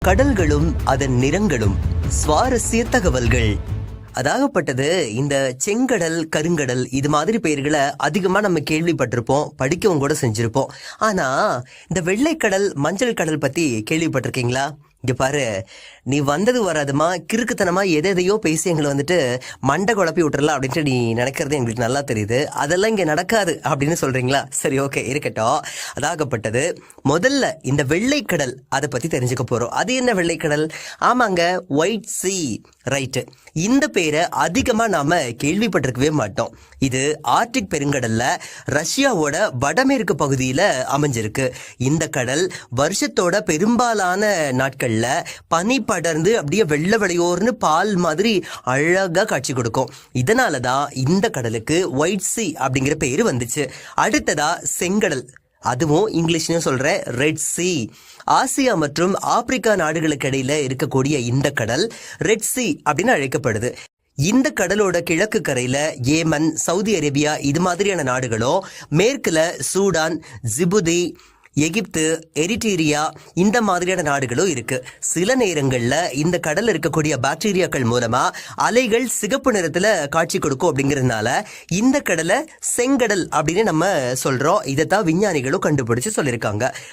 கடல்களும் அதன் நிறங்களும் சுவாரஸ்ய தகவல்கள். அதாகப்பட்டது இந்த செங்கடல், கருங்கடல் இது மாதிரி பெயர்களை அதிகமா நம்ம கேள்விப்பட்டிருப்போம், படிக்கவும் கூட செஞ்சிருப்போம். ஆனா இந்த வெள்ளைக்கடல், மஞ்சள் கடல் பத்தி கேள்விப்பட்டிருக்கீங்களா? இங்க பாரு, நீ வந்தது வராதுமா கிறுக்குத்தனமா எதையோ பேசி எங்களை மண்டை குழப்பி விட்டுறலாம் அப்படின்ட்டு நீ நினைக்கிறது எங்களுக்கு நல்லா தெரியுது. அதெல்லாம் இங்க நடக்காது அப்படின்னு சொல்றீங்களா? சரி, ஓகே, இருக்கட்டும். அதாகப்பட்டது முதல்ல இந்த வெள்ளைக்கடல் அதை பத்தி தெரிஞ்சுக்க போறோம். அது என்ன வெள்ளைக்கடல்? ஆமாங்க, ஒயிட் சி. ரைட்டு. இந்த பேரை அதிகமா நாம கேள்விப்பட்டிருக்கவே மாட்டோம். இது ஆர்டிக் பெருங்கடல்ல ரஷ்யாவோட வடமேற்கு பகுதியில அமைஞ்சிருக்கு. இந்த கடல் வருஷத்தோட பெரும்பாலான நாட்கள்ல பனி படர்ந்து அப்படியே வெள்ளை வெளியோர்னு பால் மாதிரி அழகா காட்சி கொடுக்கும். இதனாலதான் இந்த கடலுக்கு ஒயிட் சி அப்படிங்கிற பேரு வந்துச்சு. அடுத்ததா செங்கடல், அதுவும் இங்கிலீஷ்லயும் சொல்ற ரெட் சி. ஆசியா மற்றும் ஆப்பிரிக்கா நாடுகளுக்கு இடையில இருக்கக்கூடிய இந்த கடல் ரெட் சி அப்படின்னு அழைக்கப்படுது. இந்த கடலோட கிழக்கு கரையில ஏமன், சவுதி அரேபியா இது மாதிரியான நாடுகளும், மேற்குல சூடான், ஜிபுதி, எகிப்து, எரிட்ரீயா இந்த மாதிரியான நாடுகளும் இருக்கு. சில நேரங்கள்ல இந்த கடல்ல இருக்கக்கூடிய பாக்டீரியாக்கள் மூலமா அலைகள் சிகப்பு நிறத்துல காட்சி கொடுக்கும். அப்படிங்கறதுனால இந்த கடலை செங்கடல் அப்படின்னு நம்ம சொல்றோம். இதைத்தான் விஞ்ஞானிகளும் கண்டுபிடிச்சு சொல்லியிருக்காங்க.